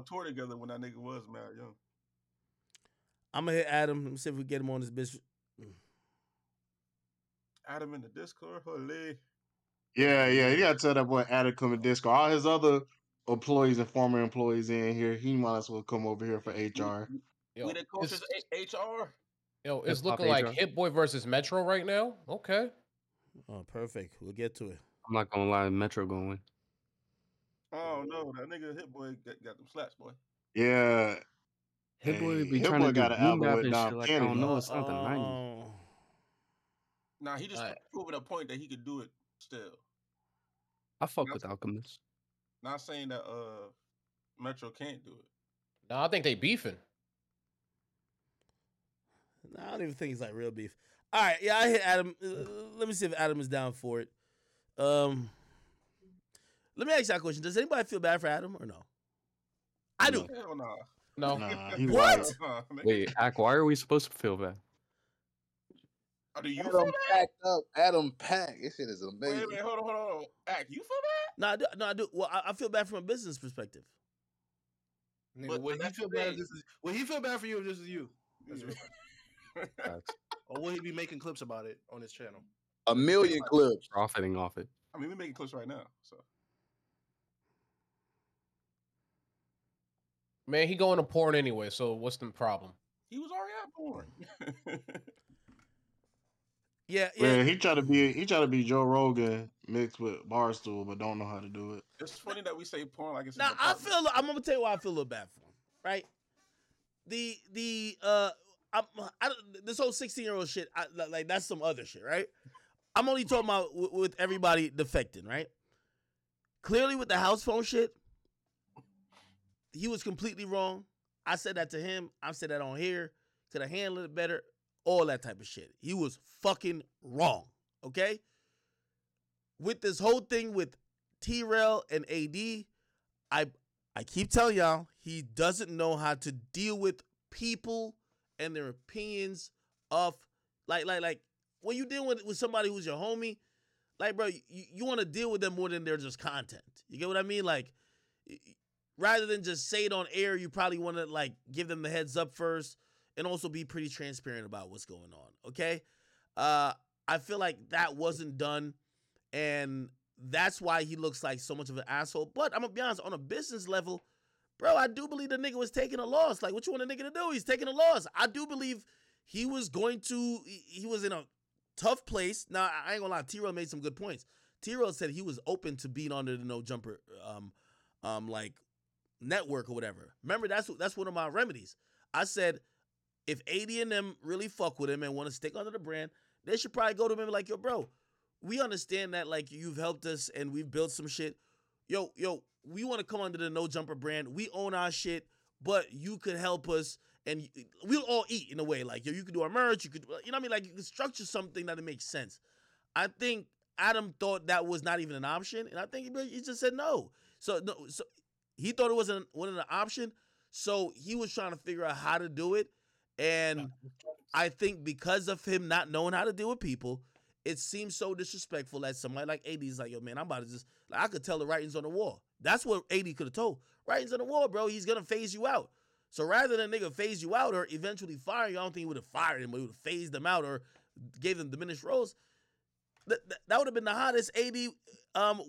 on tour together when that nigga was mad young. I'm gonna hit Adam. Let me see if we get him on this bitch. Adam in the Discord, holy. Yeah. You gotta tell that boy Adam come to Discord. All his other employees and former employees in here. He might as well come over here for HR. We the culture's HR. Yo, it's Hip-hop looking like HR. Hit Boy versus Metro right now. Okay. Oh, perfect. We'll get to it. I'm not gonna lie, Metro gonna win. Oh no, that nigga Hit Boy got them slaps, boy. Yeah. Hit Boy be Hit trying to Boy do got an boom album bap with and Dom shit like I Kennedy. don't know. It's not the 90s. Nah, he just proving a point that he could do it still. I fuck with Alchemist. Not saying that Metro can't do it. No, I think they beefing. No, I don't even think it's like real beef. All right, yeah, I hit Adam. Let me see if Adam is down for it. Let me ask you a question. Does anybody feel bad for Adam or no? I do. Hell nah. No. Nah, he What? Wait, Ak, why are we supposed to feel bad? Do you Adam feel bad? packed up. Adam packed. This shit is amazing. Wait, hold on. Act, you feel bad? No, I do. Well, I feel bad from a business perspective. Nigga, But will he that's feel the bad? thing. Will he feel bad for you if this is you? That's real. Facts. Or will he be making clips about it on his channel? A million clips. Profiting off it. I mean, we're making clips right now, so. Man, he going to porn anyway, so what's the problem? He was already at porn. Yeah. Man, he tried to be Joe Rogan mixed with Barstool, but don't know how to do it. It's funny that we say porn like it's Now his I'm apartment. gonna tell you why I feel a little bad for him. Right. This whole 16-year-old shit, like that's some other shit, right? I'm only talking about with everybody defecting, right? Clearly with the house phone shit, he was completely wrong. I said that to him. I've said that on here. Could have handled it better. All that type of shit. He was fucking wrong. Okay? With this whole thing with T-Rail and AD, I keep telling y'all, he doesn't know how to deal with people and their opinions of like when you deal with somebody who's your homie, like bro, you want to deal with them more than they're just content. You get what I mean? Like rather than just say it on air, you probably want to like give them the heads up first and also be pretty transparent about what's going on. Okay? I feel like that wasn't done, and that's why he looks like so much of an asshole. But I'm gonna be honest, on a business level, bro, I do believe the nigga was taking a loss. Like, what you want a nigga to do? He's taking a loss. I do believe he was in a tough place. Now, I ain't gonna lie, T-Rail made some good points. T-Rail said he was open to being under the no jumper like network or whatever. Remember, that's one of my remedies. I said if AD and them really fuck with him and want to stick under the brand, they should probably go to him and be like, yo, bro, we understand that like you've helped us and we've built some shit. Yo, we want to come under the No Jumper brand. We own our shit, but you could help us and we'll all eat in a way. Like, yo, you could do our merch. You could, you know what I mean? Like, you could structure something that it makes sense. I think Adam thought that was not even an option, and I think he just said no. So he thought it wasn't an option, so he was trying to figure out how to do it. And I think because of him not knowing how to deal with people, it seems so disrespectful that somebody like AD is like, yo, man, I'm about to just, like, I could tell the writings on the wall. That's what AD could have told. Writings on the wall, bro. He's going to phase you out. So rather than nigga phase you out or eventually fire you, I don't think he would have fired him, but he would have phased them out or gave them diminished roles. That would have been the hottest AD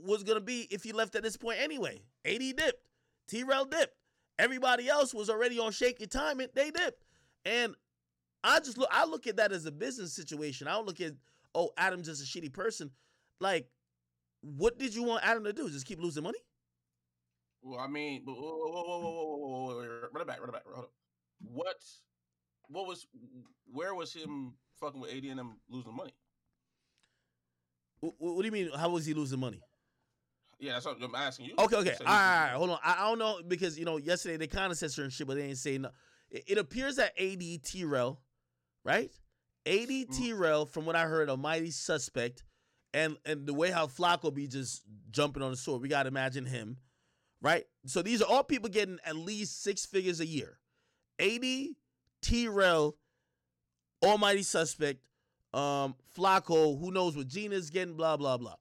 was going to be if he left at this point anyway. AD dipped. T-Rail dipped. Everybody else was already on shaky time and they dipped. And I look at that as a business situation. I don't look at, oh, Adam's just a shitty person. Like, what did you want Adam to do? Just keep losing money? Well, I mean, whoa, run it back. Hold up. Where was him fucking with AD and them losing money? What do you mean? How was he losing money? Yeah, that's what I'm asking you. Okay. All right, hold on. I don't know because, yesterday they kind of said certain shit, but they ain't saying no. It appears that AD T-Rail, right? AD T-Rail, from what I heard, a mighty suspect, and the way how Flacco be just jumping on the sword, we got to imagine him, right? So these are all people getting at least 6 figures a year. AD, T-Rail, almighty suspect, Flacco, who knows what Gina's getting, blah, blah, blah.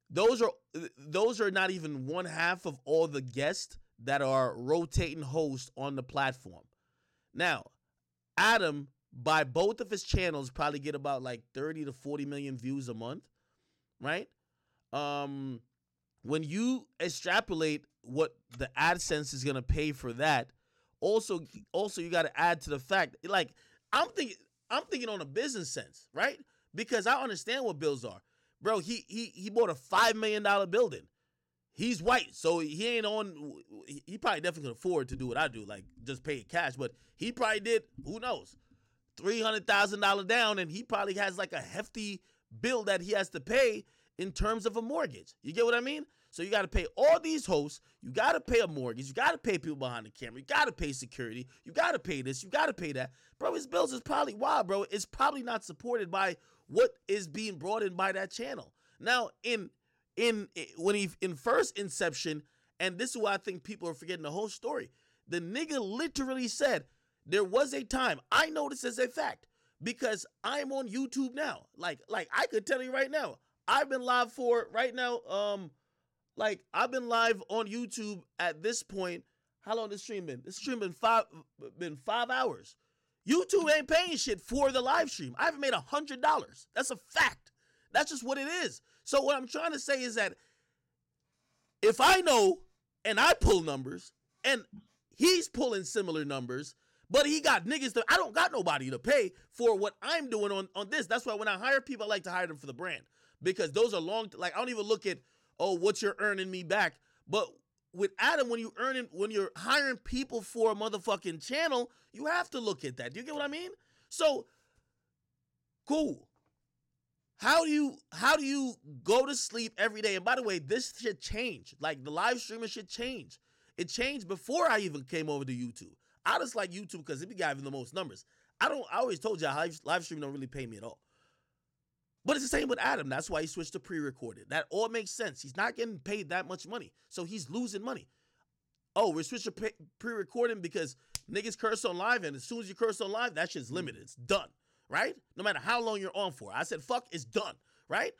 Those are not even one half of all the guests that are rotating hosts on the platform. Now, Adam, by both of his channels, probably get about like 30 to 40 million views a month, right? When you extrapolate what the AdSense is gonna pay for that, also you got to add to the fact, like I'm thinking on a business sense, right? Because I understand what bills are, bro. He bought a $5 million building. He's white, so he ain't on. He probably definitely can afford to do what I do, like just pay it cash. But he probably did. Who knows? $300,000 down, and he probably has like a hefty bill that he has to pay in terms of a mortgage. You get what I mean? So you got to pay all these hosts. You got to pay a mortgage. You got to pay people behind the camera. You got to pay security. You got to pay this. You got to pay that. Bro, his bills is probably wild, bro. It's probably not supported by what is being brought in by that channel. Now, when he in first inception, and this is why I think people are forgetting the whole story. The nigga literally said, there was a time, I know this as a fact, because I'm on YouTube now. Like I could tell you right now, I've been live for right now, I've been live on YouTube at this point. How long this stream been? This stream been 5 hours. YouTube ain't paying shit for the live stream. I haven't made $100. That's a fact. That's just what it is. So what I'm trying to say is that if I know and I pull numbers and he's pulling similar numbers, but he got niggas that I don't got nobody to pay for what I'm doing on this. That's why when I hire people, I like to hire them for the brand, because those are long. Like I don't even look at, oh, what you're earning me back. But with Adam, when you're hiring people for a motherfucking channel, you have to look at that. Do you get what I mean? So cool. How do you go to sleep every day? And by the way, this should change. Like the live streaming should change. It changed before I even came over to YouTube. I just like YouTube because it be giving the most numbers. I always told you live streaming don't really pay me at all. But it's the same with Adam. That's why he switched to pre-recorded. That all makes sense. He's not getting paid that much money, so he's losing money. Oh, we're switching to pre-recording because niggas curse on live, and as soon as you curse on live, that shit's limited. It's done, right? No matter how long you're on for. I said, fuck, it's done, right?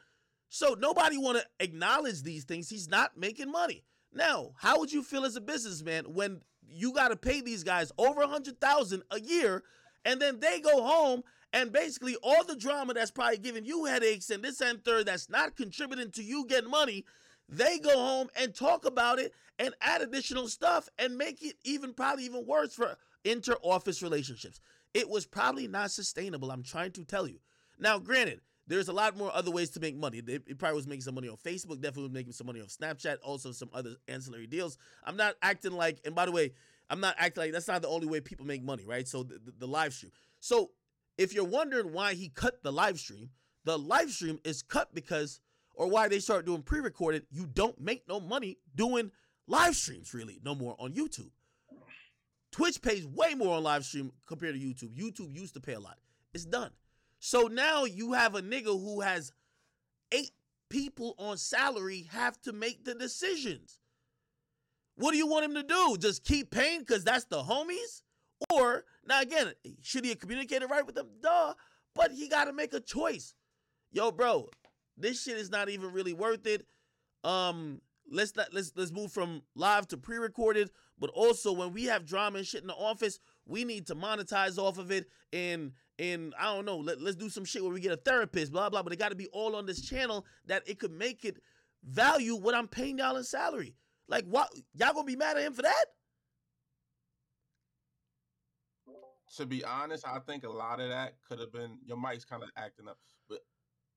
So nobody want to acknowledge these things. He's not making money. Now, how would you feel as a businessman when you got to pay these guys over $100,000 a year, and then they go home and basically all the drama that's probably giving you headaches and this and third that's not contributing to you getting money, they go home and talk about it and add additional stuff and make it probably even worse for inter-office relationships. It was probably not sustainable, I'm trying to tell you. Now, granted, there's a lot more other ways to make money. It probably was making some money on Facebook, definitely was making some money on Snapchat, also some other ancillary deals. I'm not acting like, and by the way, I'm not acting like that's not the only way people make money, right? So the live stream. So if you're wondering why he cut the live stream is cut because, or why they start doing pre-recorded, you don't make no money doing live streams really no more on YouTube. Twitch pays way more on live stream compared to YouTube. YouTube used to pay a lot. It's done. So now you have a nigga who has 8 people on salary have to make the decisions. What do you want him to do? Just keep paying because that's the homies? Or, now again, should he have communicated right with them? Duh. But he got to make a choice. Yo, bro, this shit is not even really worth it. Let's move from live to pre-recorded. But also, when we have drama and shit in the office, we need to monetize off of it. And I don't know, let's do some shit where we get a therapist, blah, blah. But it got to be all on this channel that it could make it value what I'm paying y'all in salary. Like, what? Y'all gonna be mad at him for that? To be honest, I think a lot of that could have been, your mic's kind of acting up, but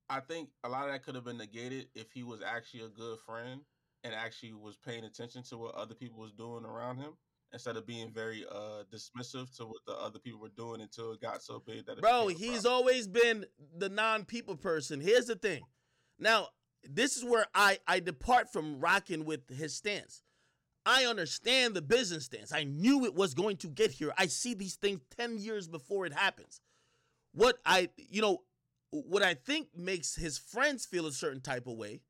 I think a lot of that could have been negated if he was actually a good friend and actually was paying attention to what other people was doing around him instead of being very dismissive to what the other people were doing until it got so big that it Bro, became a he's problem. always been the non-people person. Here's the thing. Now, this is where I depart from rocking with his stance. I understand the business stance. I knew it was going to get here. I see these things 10 years before it happens. What I think makes his friends feel a certain type of way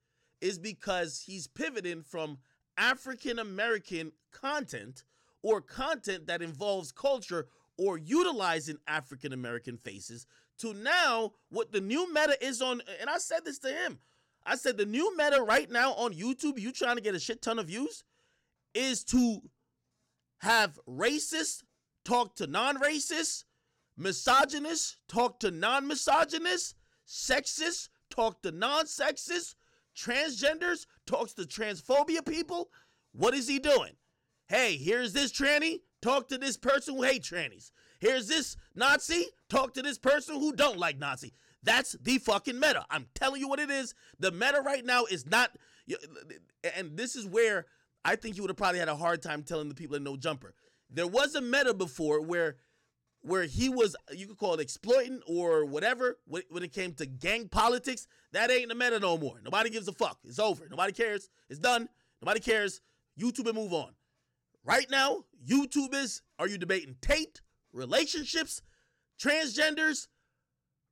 is because he's pivoting from African American content or content that involves culture or utilizing African American faces to now what the new meta is on. And I said this to him. I said the new meta right now on YouTube, you trying to get a shit ton of views, is to have racists talk to non-racists, misogynists talk to non-misogynists, sexists talk to non-sexists, transgenders talks to transphobia people. What is he doing? Hey, here's this tranny, talk to this person who hates trannies. Here's this Nazi, talk to this person who don't like Nazi. That's the fucking meta. I'm telling you what it is. The meta right now is not, and this is where I think you would have probably had a hard time telling the people in No Jumper. There was a meta before where he was, you could call it exploiting or whatever, when it came to gang politics. That ain't the meta no more. Nobody gives a fuck. It's over. Nobody cares. It's done. Nobody cares. YouTube and move on. Right now, YouTube is, are you debating Tate, relationships, transgenders,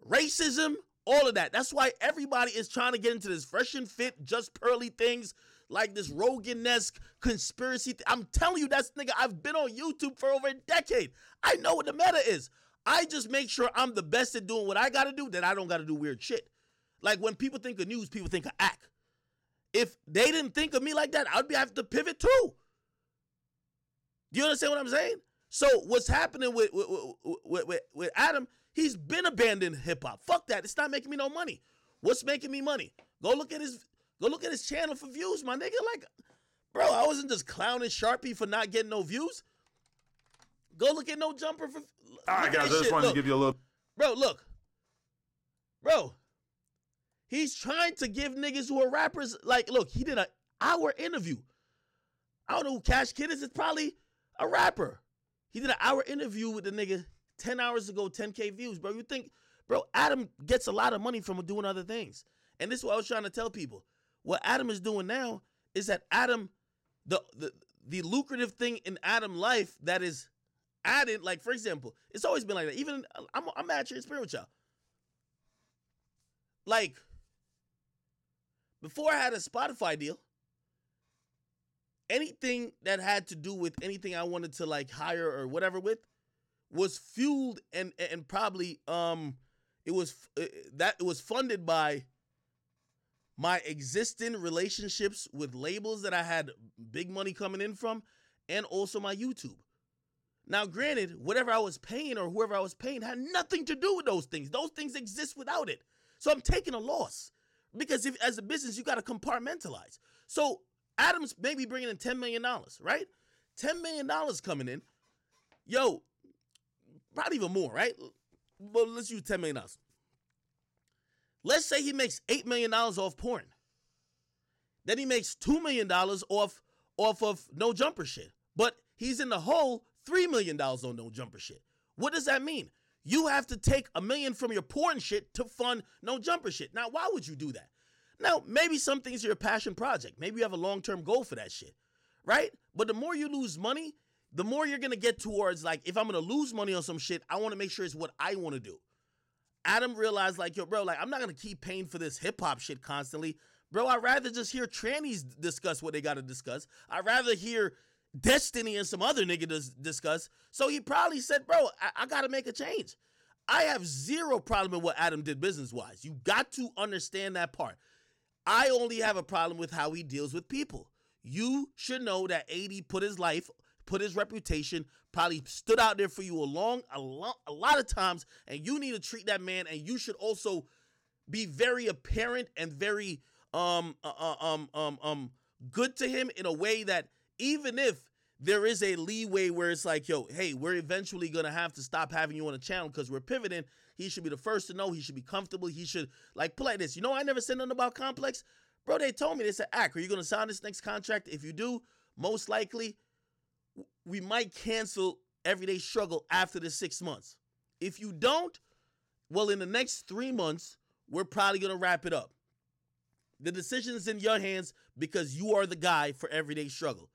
racism, all of that. That's why everybody is trying to get into this fresh and fit, just pearly things like this Rogan-esque conspiracy. I'm telling you, nigga, I've been on YouTube for over a decade. I know what the meta is. I just make sure I'm the best at doing what I got to do, that I don't got to do weird shit. Like when people think of news, people think of act. If they didn't think of me like that, I'd have to pivot too. Do you understand what I'm saying? So what's happening with Adam, he's been abandoning hip hop. Fuck that. It's not making me no money. What's making me money? Go look at his channel for views, my nigga. Like, bro, I wasn't just clowning Sharpie for not getting no views. Go look at No Jumper for. All right, guys, I just wanted to give you a little. Bro, look. Bro, he's trying to give niggas who are rappers, like, look, he did an hour interview. I don't know who Cash Kid is. It's probably a rapper. He did an hour interview with the nigga 10 hours ago, 10K views, bro. You think, bro, Adam gets a lot of money from doing other things. And this is what I was trying to tell people. What Adam is doing now is that Adam, the lucrative thing in Adam life that is added, like, for example, it's always been like that. Even, I'm mad transparent with y'all. Like, before I had a Spotify deal, anything that had to do with anything I wanted to like hire or whatever with was fueled and probably it was funded by my existing relationships with labels that I had big money coming in from, and also my YouTube. Now, granted, whatever I was paying or whoever I was paying had nothing to do with those things. Those things exist without it. So I'm taking a loss because if, as a business, you got to compartmentalize. So Adam's maybe bringing in $10 million, right? $10 million coming in. Yo, probably even more, right? Well, let's use $10 million. Let's say he makes $8 million off porn. Then he makes $2 million off of No Jumper shit. But he's in the hole $3 million on No Jumper shit. What does that mean? You have to take $1 million from your porn shit to fund No Jumper shit. Now, why would you do that? Now, maybe some things are your passion project. Maybe you have a long-term goal for that shit, right? But the more you lose money, the more you're going to get towards, like, if I'm going to lose money on some shit, I want to make sure it's what I want to do. Adam realized, like, yo, bro, like, I'm not going to keep paying for this hip-hop shit constantly. Bro, I'd rather just hear trannies discuss what they got to discuss. I'd rather hear Destiny and some other nigga discuss. So he probably said, bro, I got to make a change. I have zero problem with what Adam did business-wise. You got to understand that part. I only have a problem with how he deals with people. You should know that AD put his life, put his reputation, probably stood out there for you a lot of times, and you need to treat that man, and you should also be very apparent and very good to him in a way that even if there is a leeway where it's like, yo, hey, we're eventually going to have to stop having you on the channel because we're pivoting. He should be the first to know. He should be comfortable. He should, like, play this. You know, I never said nothing about Complex. Bro, they told me, they said, are you going to sign this next contract? If you do, most likely, we might cancel Everyday Struggle after the 6 months. If you don't, well, in the next 3 months, we're probably going to wrap it up. The decision is in your hands because you are the guy for Everyday Struggle.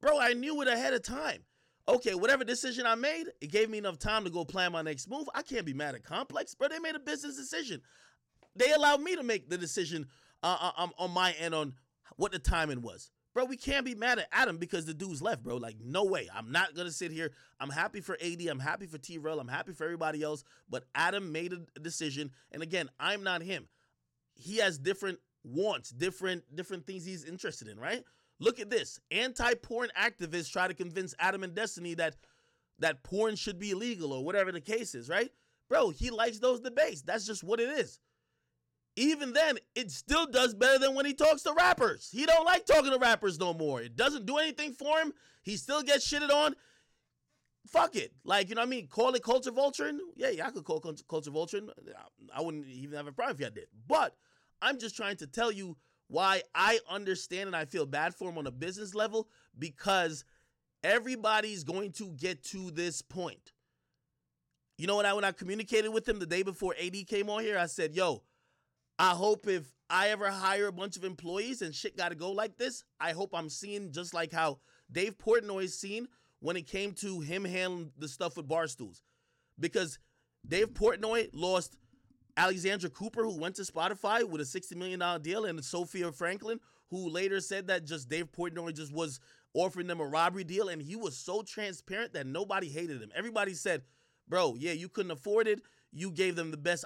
Bro, I knew it ahead of time. Okay, whatever decision I made, it gave me enough time to go plan my next move. I can't be mad at Complex, bro. They made a business decision. They allowed me to make the decision on my end on what the timing was. Bro, we can't be mad at Adam because the dude's left, bro. Like, no way. I'm not going to sit here. I'm happy for AD. I'm happy for T-Rel. I'm happy for everybody else. But Adam made a decision. And again, I'm not him. He has different wants, different things he's interested in, right? Look at this. Anti-porn activists try to convince Adam and Destiny that porn should be illegal or whatever the case is, right? Bro, he likes those debates. That's just what it is. Even then, it still does better than when he talks to rappers. He don't like talking to rappers no more. It doesn't do anything for him. He still gets shitted on. Fuck it. Like, you know what I mean? Call it culture vulturing. Yeah, I could call culture vulturing. I wouldn't even have a problem if I did. But I'm just trying to tell you why I understand and I feel bad for him on a business level, because everybody's going to get to this point. You know what? When I communicated with him the day before AD came on here, I said, yo, I hope if I ever hire a bunch of employees and shit got to go like this, I hope I'm seeing just like how Dave Portnoy's seen when it came to him handling the stuff with Barstools. Because Dave Portnoy lost Alexandra Cooper, who went to Spotify with a $60 million deal, and Sophia Franklin, who later said that just Dave Portnoy just was offering them a robbery deal, and he was so transparent that nobody hated him. Everybody said, bro, yeah, you couldn't afford it. You gave them the best